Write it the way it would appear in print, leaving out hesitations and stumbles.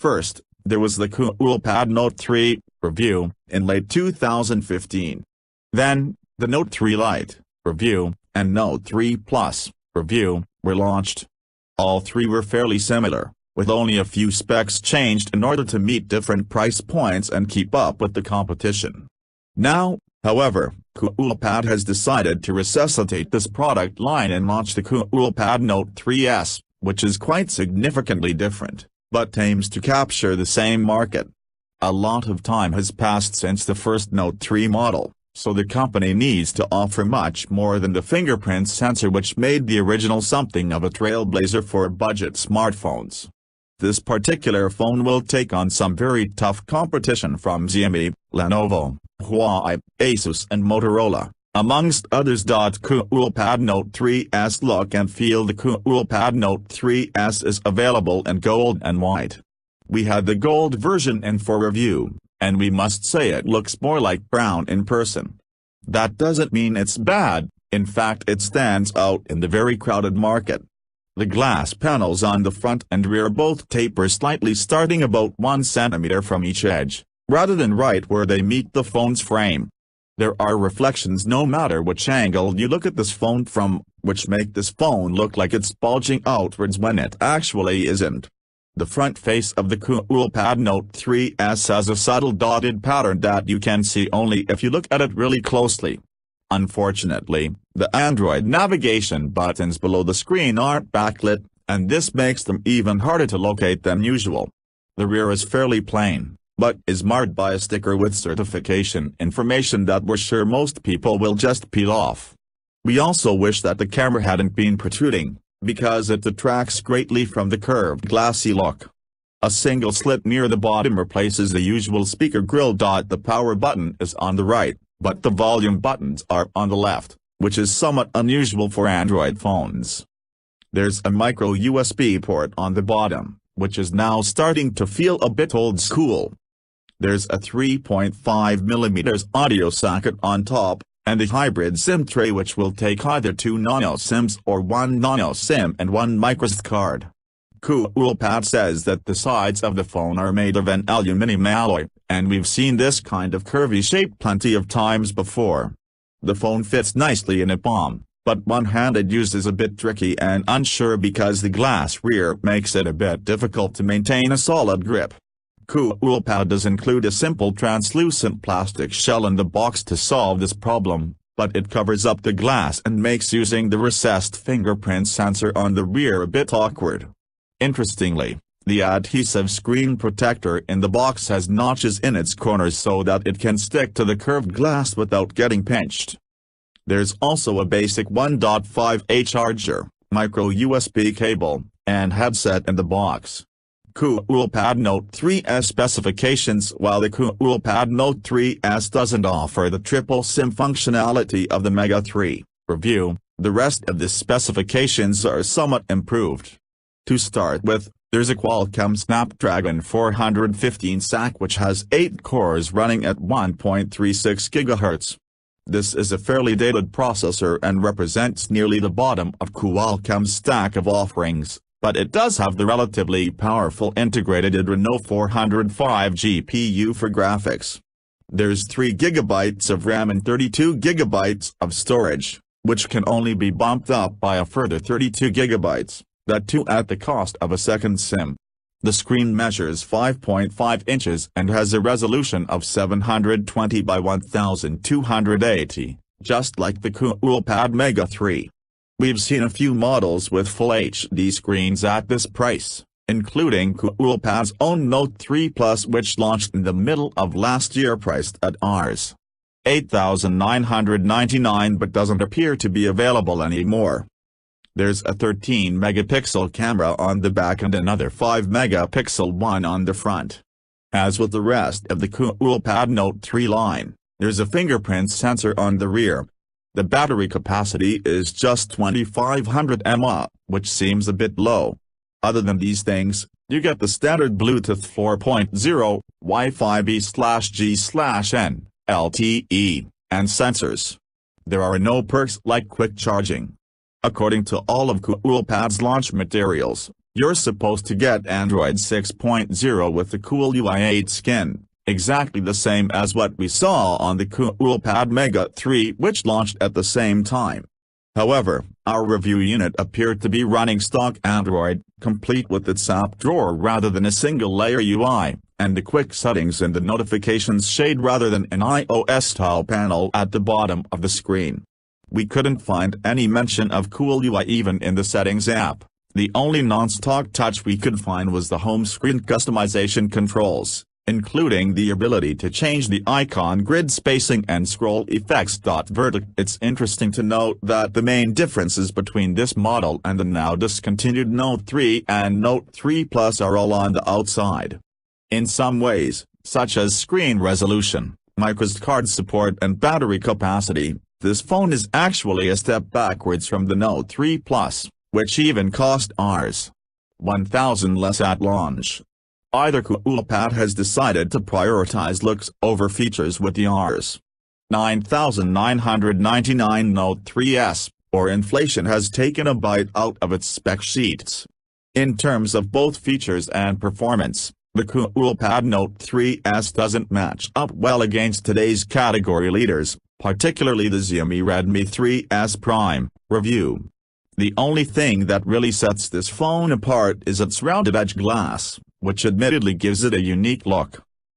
First, there was the Coolpad Note 3 review in late 2015. Then, the Note 3 Lite review and Note 3 Plus review were launched. All three were fairly similar, with only a few specs changed in order to meet different price points and keep up with the competition. Now, however, Coolpad has decided to resuscitate this product line and launch the Coolpad Note 3S, which is quite significantly different, but aims to capture the same market. A lot of time has passed since the first Note 3 model, so the company needs to offer much more than the fingerprint sensor, which made the original something of a trailblazer for budget smartphones. This particular phone will take on some very tough competition from Xiaomi, Lenovo, Huawei, Asus and Motorola, amongst others. Coolpad Note 3S look and feel. The Coolpad Note 3S is available in gold and white. We had the gold version in for review, and we must say it looks more like brown in person. That doesn't mean it's bad, in fact it stands out in the very crowded market. The glass panels on the front and rear both taper slightly, starting about 1 cm from each edge, rather than right where they meet the phone's frame. There are reflections no matter which angle you look at this phone from, which make this phone look like it's bulging outwards when it actually isn't. The front face of the Coolpad Note 3S has a subtle dotted pattern that you can see only if you look at it really closely. Unfortunately, the Android navigation buttons below the screen aren't backlit, and this makes them even harder to locate than usual. The rear is fairly plain, but is marked by a sticker with certification information that we're sure most people will just peel off. We also wish that the camera hadn't been protruding, because it detracts greatly from the curved glassy look. A single slit near the bottom replaces the usual speaker grill. The power button is on the right, but the volume buttons are on the left, which is somewhat unusual for Android phones. There's a micro USB port on the bottom, which is now starting to feel a bit old school. There's a 3.5mm audio socket on top, and a hybrid SIM tray which will take either 2 nano SIMs or 1 nano SIM and 1 microSD card. Coolpad says that the sides of the phone are made of an aluminum alloy, and we've seen this kind of curvy shape plenty of times before. The phone fits nicely in a palm, but one-handed use is a bit tricky and unsure because the glass rear makes it a bit difficult to maintain a solid grip. Coolpad does include a simple translucent plastic shell in the box to solve this problem, but it covers up the glass and makes using the recessed fingerprint sensor on the rear a bit awkward. Interestingly, the adhesive screen protector in the box has notches in its corners so that it can stick to the curved glass without getting pinched. There's also a basic 1.5A charger, micro USB cable, and headset in the box. Coolpad Note 3S specifications. While the Coolpad Note 3S doesn't offer the triple SIM functionality of the Mega 3 review, the rest of the specifications are somewhat improved. To start with, there's a Qualcomm Snapdragon 415 SAC which has 8 cores running at 1.36 GHz. This is a fairly dated processor and represents nearly the bottom of Qualcomm's stack of offerings, but it does have the relatively powerful integrated Adreno 405 GPU for graphics. There's 3 GB of RAM and 32 GB of storage, which can only be bumped up by a further 32 GB, that too at the cost of a second SIM. The screen measures 5.5 inches and has a resolution of 720 by 1280, just like the Coolpad Mega 3. We've seen a few models with Full HD screens at this price, including Coolpad's own Note 3 Plus, which launched in the middle of last year, priced at Rs. 8,999 but doesn't appear to be available anymore. There's a 13-megapixel camera on the back and another 5-megapixel one on the front. As with the rest of the Coolpad Note 3 line, there's a fingerprint sensor on the rear. The battery capacity is just 2500 mAh, which seems a bit low. Other than these things, you get the standard Bluetooth 4.0, Wi-Fi B/G/N, LTE, and sensors. There are no perks like quick charging. According to all of Coolpad's launch materials, You're supposed to get Android 6.0 with the Cool UI 8 skin, exactly the same as what we saw on the Coolpad Mega 3, which launched at the same time. However, our review unit appeared to be running stock Android, complete with its app drawer rather than a single-layer UI, and the quick settings in the notifications shade rather than an iOS-style panel at the bottom of the screen. We couldn't find any mention of Cool UI even in the Settings app. The only non-stock touch we could find was the home screen customization controls, including the ability to change the icon grid spacing and scroll effects. Verdict: It's interesting to note that the main differences between this model and the now discontinued Note 3 and Note 3 Plus are all on the outside. In some ways, such as screen resolution, microSD card support and battery capacity, this phone is actually a step backwards from the Note 3 Plus, which even cost Rs. 1,000 less at launch. Either Coolpad has decided to prioritize looks over features with the Rs. 9,999 Note 3s, or inflation has taken a bite out of its spec sheets. In terms of both features and performance, the Coolpad Note 3s doesn't match up well against today's category leaders, particularly the Xiaomi Redmi 3S Prime. Review: The only thing that really sets this phone apart is its rounded edge glass, which admittedly gives it a unique look.